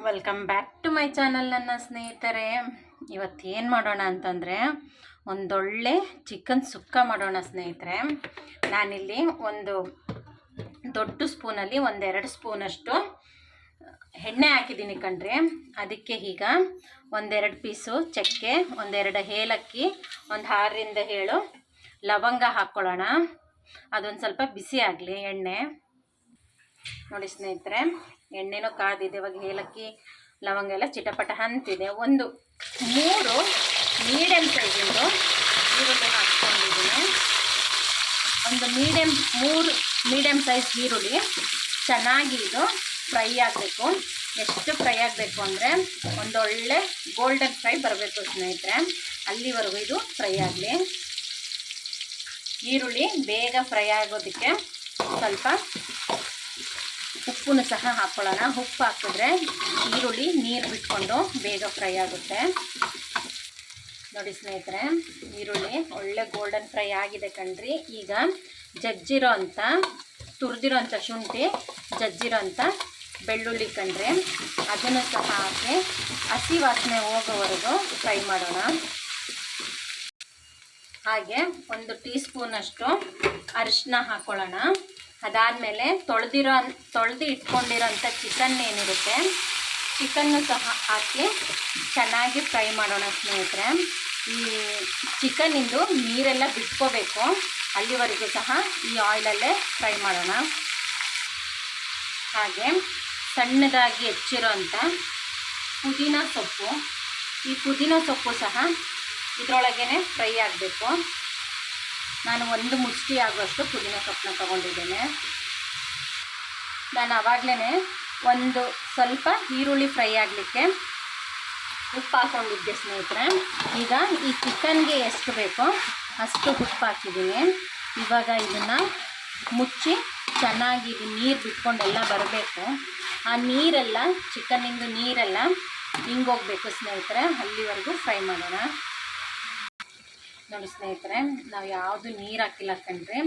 Welcome back to my channel ನನ್ನ ಸ್ನೇಹಿತರೆ. ಇವತ್ತೇನು ಮಾಡೋಣ ಅಂತಂದರೆ ಒಂದೊಳ್ಳೆ ಚಿಕನ್ ಸುಕ್ಕ ಮಾಡೋಣ ಸ್ನೇಹಿತರೆ. ನಾನಿಲ್ಲಿ ಒಂದು ದೊಡ್ಡ ಸ್ಪೂನಲ್ಲಿ ಒಂದೆರಡು ಸ್ಪೂನಷ್ಟು ಎಣ್ಣೆ ಹಾಕಿದ್ದೀನಿ ಕಣ್ರಿ. ಅದಕ್ಕೆ ಈಗ ಒಂದೆರಡು ಪೀಸು ಚಕ್ಕೆ, ಒಂದೆರಡು ಏಲಕ್ಕಿ, ಒಂದು 6ರಿಂದ 7 ಲವಂಗ ಹಾಕ್ಕೊಳ್ಳೋಣ. ಅದೊಂದು ಸ್ವಲ್ಪ ಬಿಸಿ ಆಗಲಿ ಎಣ್ಣೆ. ನೋಡಿ ಸ್ನೇಹಿತರೆ, ಎಣ್ಣೆನೂ ಕಾದಿದೆ. ಇವಾಗ ಏಲಕ್ಕಿ ಲವಂಗ ಎಲ್ಲ ಚಿಟಪಟ ಅಂತಿದೆ. ಒಂದು 3 ಮೀಡಿಯಮ್ ಸೈಜಿಂದು ಈರುಳ್ಳಿ ಹಾಕ್ಕೊಂಡಿದ್ದೀನಿ. ಒಂದು 3 ಮೀಡಿಯಮ್ ಸೈಜ್ ಈರುಳ್ಳಿ ಚೆನ್ನಾಗಿ ಇದು ಫ್ರೈ ಆಗಬೇಕು. ಎಷ್ಟು ಫ್ರೈ ಆಗಬೇಕು ಅಂದರೆ ಒಂದೊಳ್ಳೆ ಗೋಲ್ಡನ್ ಫ್ರೈ ಬರಬೇಕು ಸ್ನೇಹಿತರೆ. ಅಲ್ಲಿವರೆಗೂ ಇದು ಫ್ರೈ ಆಗಲಿ. ಈರುಳ್ಳಿ ಬೇಗ ಫ್ರೈ ಆಗೋದಕ್ಕೆ ಸ್ವಲ್ಪ ಉಪ್ಪನ್ನು ಸಹ ಹಾಕ್ಕೊಳ್ಳೋಣ. ಉಪ್ಪು ಹಾಕಿದ್ರೆ ಈರುಳ್ಳಿ ನೀರು ಬಿಟ್ಕೊಂಡು ಬೇಗ ಫ್ರೈ ಆಗುತ್ತೆ. ನೋಡಿ ಸ್ನೇಹಿತರೆ, ಈರುಳ್ಳಿ ಒಳ್ಳೆ ಗೋಲ್ಡನ್ ಫ್ರೈ ಆಗಿದೆ ಕಣ್ರಿ. ಈಗ ಜಜ್ಜಿರೋ ಅಂಥ ತುರಿದಿರೋ ಅಂಥ ಶುಂಠಿ, ಜಜ್ಜಿರೋ ಅಂಥ ಬೆಳ್ಳುಳ್ಳಿ ಕಣ್ರಿ, ಅದನ್ನು ಸಹ ಹಾಕಿ ಹಸಿ ವಾಸನೆ ಹೋಗೋವರೆಗೂ ಫ್ರೈ ಮಾಡೋಣ. ಹಾಗೆ ಒಂದು ಟೀ ಸ್ಪೂನಷ್ಟು ಅರಿಶಿನ ಹಾಕ್ಕೊಳ್ಳೋಣ. ಅದಾದಮೇಲೆ ತೊಳೆದು ಇಟ್ಕೊಂಡಿರೋಂಥ ಚಿಕನ್ ಏನಿರುತ್ತೆ, ಚಿಕನ್ನು ಸಹ ಹಾಕಿ ಚೆನ್ನಾಗಿ ಫ್ರೈ ಮಾಡೋಣ ಸ್ನೇಹಿತರೆ. ಈ ಚಿಕನ್ನಿಂದು ನೀರೆಲ್ಲ ಬಿಟ್ಕೋಬೇಕು, ಅಲ್ಲಿವರೆಗೂ ಸಹ ಈ ಆಯಿಲಲ್ಲೇ ಫ್ರೈ ಮಾಡೋಣ. ಹಾಗೆ ಸಣ್ಣದಾಗಿ ಹೆಚ್ಚಿರೋಂಥ ಪುದೀನ ಸೊಪ್ಪು, ಈ ಪುದೀನ ಸೊಪ್ಪು ಸಹ ಇದರೊಳಗೇ ಫ್ರೈ ಆಗಬೇಕು. ನಾನು ಒಂದು ಮುಷ್ಟಿ ಆಗುವಷ್ಟು ಪುದೀನ ಸೊಪ್ಪನ್ನ ತೊಗೊಂಡಿದ್ದೇನೆ. ನಾನು ಆವಾಗಲೇ ಒಂದು ಸ್ವಲ್ಪ ಈರುಳ್ಳಿ ಫ್ರೈ ಆಗಲಿಕ್ಕೆ ಉಪ್ಪು ಹಾಕ್ಕೊಂಡಿದ್ದೆ ಸ್ನೇಹಿತರೆ. ಈಗ ಈ ಚಿಕನ್ಗೆ ಎಷ್ಟು ಬೇಕೋ ಅಷ್ಟು ಉಪ್ಪು ಹಾಕಿದ್ದೀನಿ. ಇವಾಗ ಇದನ್ನು ಮುಚ್ಚಿ ಚೆನ್ನಾಗಿ ಇದು ನೀರು ಬಿಟ್ಕೊಂಡೆಲ್ಲ ಬರಬೇಕು. ಆ ನೀರೆಲ್ಲ, ಚಿಕನ್ನಿಂದು ನೀರೆಲ್ಲ ಹಿಂಗೋಗಬೇಕು ಸ್ನೇಹಿತರೆ. ಅಲ್ಲಿವರೆಗೂ ಫ್ರೈ ಮಾಡೋಣ. ನೋಡಿ ಸ್ನೇಹಿತರೆ, ನಾವು ಯಾವುದು ನೀರು ಹಾಕಿಲ್ಲ ಕಣ್ರಿ.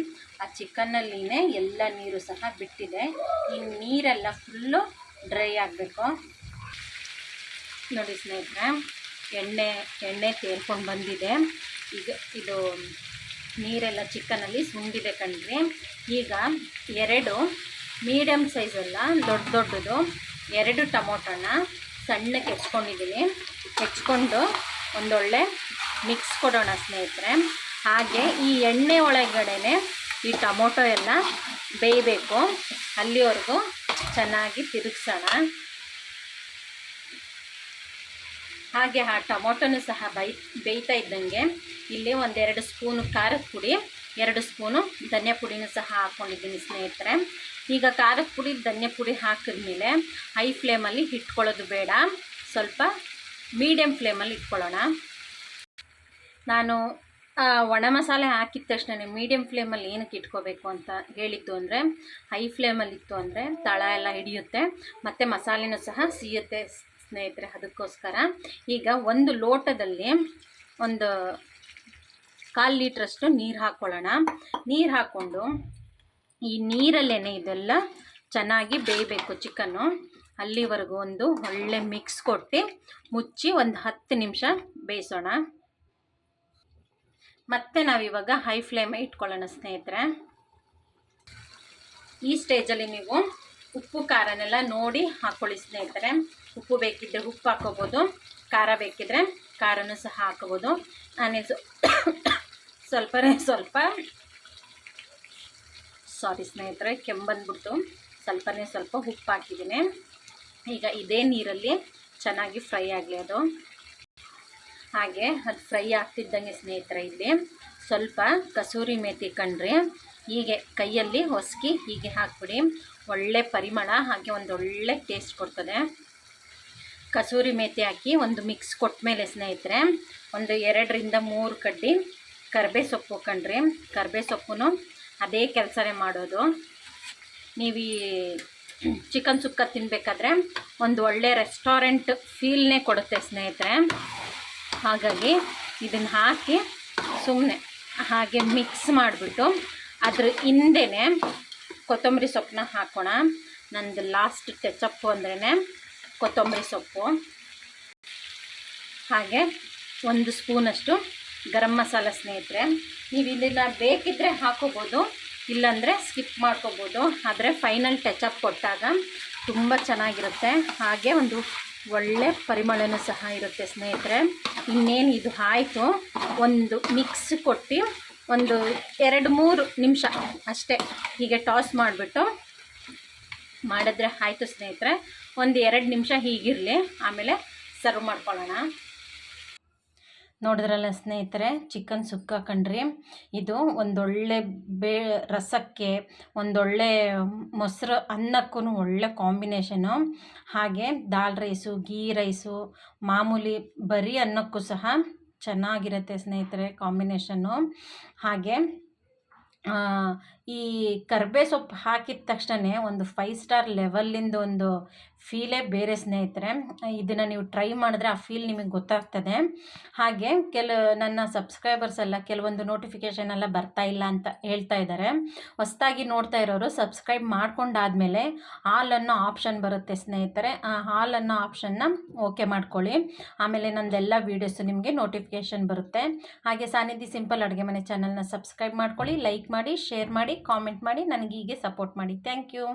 ಆ ಚಿಕನ್ನಲ್ಲಿನೇ ಎಲ್ಲ ನೀರು ಸಹ ಬಿಟ್ಟಿದೆ. ಈ ನೀರೆಲ್ಲ ಫುಲ್ಲು ಡ್ರೈ ಆಗಬೇಕು. ನೋಡಿ ಸ್ನೇಹಿತರೆ, ಎಣ್ಣೆ ತೇರ್ಕೊಂಡು ಬಂದಿದೆ. ಈಗ ಇದು ನೀರೆಲ್ಲ ಚಿಕನಲ್ಲಿ ಸುಂಡಿದೆ ಕಣ್ರಿ. ಈಗ 2 ಮೀಡಿಯಮ್ ಸೈಜಲ್ಲ ದೊಡ್ಡದು 2 ಟೊಮೊಟೊನ ಸಣ್ಣಕ್ಕೆ ಹೆಚ್ಕೊಂಡಿದ್ದೀನಿ. ಹೆಚ್ಕೊಂಡು ಒಂದೊಳ್ಳೆ ಮಿಕ್ಸ್ ಕೊಡೋಣ ಸ್ನೇಹಿತರೆ. ಹಾಗೆ ಈ ಎಣ್ಣೆ ಒಳಗಡೆ ಈ ಟೊಮೊಟೊ ಎಲ್ಲ ಬೇಯಬೇಕು. ಅಲ್ಲಿವರೆಗೂ ಚೆನ್ನಾಗಿ ತಿರುಗಿಸೋಣ. ಹಾಗೆ ಆ ಟೊಮೊಟೊನು ಸಹ ಬೇಯ್ತಾ ಇದ್ದಂಗೆ ಇಲ್ಲಿ 1-2 ಸ್ಪೂನು ಖಾರದ ಪುಡಿ, 2 ಸ್ಪೂನು ಧನಿಯಾ ಪುಡಿನೂ ಸಹ ಹಾಕ್ಕೊಂಡಿದ್ದೀನಿ ಸ್ನೇಹಿತರೆ. ಈಗ ಖಾರದ ಪುಡಿ ಧನಿಯಾ ಪುಡಿ ಹಾಕಿದ್ಮೇಲೆ ಹೈ ಫ್ಲೇಮಲ್ಲಿ ಇಟ್ಕೊಳ್ಳೋದು ಬೇಡ, ಸ್ವಲ್ಪ ಮೀಡಿಯಮ್ ಫ್ಲೇಮಲ್ಲಿ ಇಟ್ಕೊಳ್ಳೋಣ. ನಾನು ಒಣ ಮಸಾಲೆ ಹಾಕಿದ ತಕ್ಷಣ ಮೀಡಿಯಮ್ ಫ್ಲೇಮಲ್ಲಿ ಏನಕ್ಕೆ ಇಟ್ಕೋಬೇಕು ಅಂತ ಹೇಳಿದ್ದು ಅಂದರೆ, ಹೈ ಫ್ಲೇಮಲ್ಲಿತ್ತು ಅಂದರೆ ತಳ ಎಲ್ಲ ಹಿಡಿಯುತ್ತೆ ಮತ್ತು ಮಸಾಲೆನೂ ಸಹ ಸಿಗುತ್ತೆ ಸ್ನೇಹಿತರೆ. ಅದಕ್ಕೋಸ್ಕರ ಈಗ ಒಂದು ಲೋಟದಲ್ಲಿ ಒಂದು 1/4 ಲೀಟ್ರಷ್ಟು ನೀರು ಹಾಕ್ಕೊಳ್ಳೋಣ. ನೀರು ಹಾಕ್ಕೊಂಡು ಈ ನೀರಲ್ಲೇ ಇದೆಲ್ಲ ಚೆನ್ನಾಗಿ ಬೇಯಬೇಕು ಚಿಕನ್ನು. ಅಲ್ಲಿವರೆಗೂ ಒಂದು ಒಳ್ಳೆ ಮಿಕ್ಸ್ ಕೊಟ್ಟು ಮುಚ್ಚಿ ಒಂದು 10 ನಿಮಿಷ ಬೇಯಿಸೋಣ. ಮತ್ತೆ ನಾವಿವಾಗ ಹೈ ಫ್ಲೇಮ್ ಇಟ್ಕೊಳ್ಳೋಣ ಸ್ನೇಹಿತರೆ. ಈ ಸ್ಟೇಜಲ್ಲಿ ನೀವು ಉಪ್ಪು ಖಾರನೆಲ್ಲ ನೋಡಿ ಹಾಕ್ಕೊಳ್ಳಿ ಸ್ನೇಹಿತರೆ. ಉಪ್ಪು ಬೇಕಿದ್ದರೆ ಉಪ್ಪು ಹಾಕ್ಕೋಬೋದು, ಖಾರ ಬೇಕಿದ್ದರೆ ಖಾರನೂ ಸಹ ಹಾಕ್ಕೋಬೋದು. ನಾನೇ ಸ್ವಲ್ಪ ಸಾರಿ ಸ್ನೇಹಿತರೆ, ಕೆಂಬಂದ್ಬಿಟ್ಟು ಸ್ವಲ್ಪ ಉಪ್ಪು ಹಾಕಿದ್ದೀನಿ. ಈಗ ಇದೇ ನೀರಲ್ಲಿ ಚೆನ್ನಾಗಿ ಫ್ರೈ ಆಗಲಿ ಅದು. ಹಾಗೆ ಅದು ಫ್ರೈ ಆಗ್ತಿದ್ದಂಗೆ ಸ್ನೇಹಿತರೆ, ಇಲ್ಲಿ ಸ್ವಲ್ಪ ಕಸೂರಿ ಮೇಥಿ ಕಣ್ರಿ, ಹೀಗೆ ಕೈಯಲ್ಲಿ ಹೊಸಕಿ ಹೀಗೆ ಹಾಕ್ಬಿಡಿ. ಒಳ್ಳೆ ಪರಿಮಳ, ಹಾಗೆ ಒಂದು ಒಳ್ಳೆ ಟೇಸ್ಟ್ ಕೊಡ್ತದೆ. ಕಸೂರಿ ಮೇಥಿ ಹಾಕಿ ಒಂದು ಮಿಕ್ಸ್ ಕೊಟ್ಟ ಮೇಲೆ ಸ್ನೇಹಿತರೆ, ಒಂದು 2ರಿಂದ 3 ಕಡ್ಡಿ ಕರ್ಬೇ ಸೊಪ್ಪು ಕಣ್ರಿ. ಕರ್ಬೇ ಸೊಪ್ಪು ಅದೇ ಕೆಲಸನೇ ಮಾಡೋದು. ನೀವು ಈ ಚಿಕನ್ ಸುಕ್ಕ ತಿನ್ನಬೇಕಾದ್ರೆ ಒಂದು ಒಳ್ಳೆ ರೆಸ್ಟೋರೆಂಟ್ ಫೀಲ್ನೇ ಕೊಡುತ್ತೆ ಸ್ನೇಹಿತರೆ. ಹಾಗಾಗಿ ಇದನ್ನು ಹಾಕಿ ಸುಮ್ಮನೆ ಹಾಗೆ ಮಿಕ್ಸ್ ಮಾಡಿಬಿಟ್ಟು ಅದ್ರ ಹಿಂದೆನೇ ಕೊತ್ತಂಬರಿ ಸೊಪ್ಪನ್ನ ಹಾಕೋಣ. ನಂದು ಲಾಸ್ಟ್ ಟಚಪ್ಪು ಅಂದ್ರೇ ಕೊತ್ತಂಬರಿ ಸೊಪ್ಪು, ಹಾಗೆ 1 ಸ್ಪೂನಷ್ಟು ಗರಂ ಮಸಾಲ ಸ್ನೇಹಿತರೆ. ನೀವು ಇದನ್ನು ಬೇಕಿದ್ದರೆ ಹಾಕೋಬೋದು, ಇಲ್ಲಾಂದರೆ ಸ್ಕಿಪ್ ಮಾಡ್ಕೋಬೋದು. ಆದರೆ ಫೈನಲ್ ಟಚಪ್ ಕೊಟ್ಟಾಗ ತುಂಬ ಚೆನ್ನಾಗಿರುತ್ತೆ. ಹಾಗೆ ಒಂದು ಒಳ್ಳೆ ಪರಿಮಳನೂ ಸಹ ಇರುತ್ತೆ ಸ್ನೇಹಿತರೆ. ಇನ್ನೇನು ಇದು ಆಯಿತು, ಒಂದು ಮಿಕ್ಸ್ ಕೊಟ್ಟು ಒಂದು 2-3 ನಿಮಿಷ ಅಷ್ಟೇ ಹೀಗೆ ಟಾಸ್ ಮಾಡಿಬಿಟ್ಟು ಮಾಡಿದ್ರೆ ಆಯಿತು ಸ್ನೇಹಿತರೆ. ಒಂದು 2 ನಿಮಿಷ ಹೀಗಿರಲಿ, ಆಮೇಲೆ ಸರ್ವ್ ಮಾಡ್ಕೊಳ್ಳೋಣ. ನೋಡಿದ್ರಲ್ಲ ಸ್ನೇಹಿತರೆ, ಚಿಕನ್ ಸುಕ್ಕ ಕಣ್ರಿ. ಇದು ಒಂದೊಳ್ಳೆ ರಸಕ್ಕೆ, ಒಂದೊಳ್ಳೆ ಮೊಸರು ಅನ್ನಕ್ಕೂ ಒಳ್ಳೆ ಕಾಂಬಿನೇಷನು. ಹಾಗೆ ದಾಲ್ ರೈಸು, ಗೀ ರೈಸು, ಮಾಮೂಲಿ ಬರೀ ಅನ್ನಕ್ಕೂ ಸಹ ಚೆನ್ನಾಗಿರುತ್ತೆ ಸ್ನೇಹಿತರೆ ಕಾಂಬಿನೇಷನ್ನು. ಹಾಗೆ ಈ ಕರ್ಬೇ ಸೊಪ್ಪು ಹಾಕಿದ ತಕ್ಷಣ ಒಂದು 5 ಸ್ಟಾರ್ ಲೆವೆಲ್ಲಿಂದ ಒಂದು ಫೀಲೇ ಬೇರೆ ಸ್ನೇಹಿತರೆ. ಇದನ್ನು ನೀವು ಟ್ರೈ ಮಾಡಿದ್ರೆ ಆ ಫೀಲ್ ನಿಮಗೆ ಗೊತ್ತಾಗ್ತದೆ. ಹಾಗೆ ನನ್ನ ಸಬ್ಸ್ಕ್ರೈಬರ್ಸ್ ಎಲ್ಲ ಕೆಲವೊಂದು ನೋಟಿಫಿಕೇಷನ್ ಎಲ್ಲ ಬರ್ತಾ ಇಲ್ಲ ಅಂತ ಹೇಳ್ತಾ ಇದ್ದಾರೆ. ಹೊಸದಾಗಿ ನೋಡ್ತಾ ಇರೋರು ಸಬ್ಸ್ಕ್ರೈಬ್ ಮಾಡ್ಕೊಂಡಾದಮೇಲೆ ಆಲ್ ಅನ್ನೋ ಆಪ್ಷನ್ ಬರುತ್ತೆ ಸ್ನೇಹಿತರೆ. ಆ ಆಲ್ ಅನ್ನೋ ಆಪ್ಷನ್ನ ಓಕೆ ಮಾಡ್ಕೊಳ್ಳಿ. ಆಮೇಲೆ ನಂದೆಲ್ಲ ವೀಡಿಯೋಸು ನಿಮಗೆ ನೋಟಿಫಿಕೇಷನ್ ಬರುತ್ತೆ. ಹಾಗೆ ಸಾನಿಧಿ ಸಿಂಪಲ್ ಅಡುಗೆ ಮನೆ ಚಾನಲ್ನ ಸಬ್ಸ್ಕ್ರೈಬ್ ಮಾಡ್ಕೊಳ್ಳಿ, ಲೈಕ್ ಮಾಡಿ, ಶೇರ್ ಮಾಡಿ, ಕಾಮೆಂಟ್ ಮಾಡಿ, ನನಗೆ ಹೀಗೆ ಸಪೋರ್ಟ್ ಮಾಡಿ. Thank you.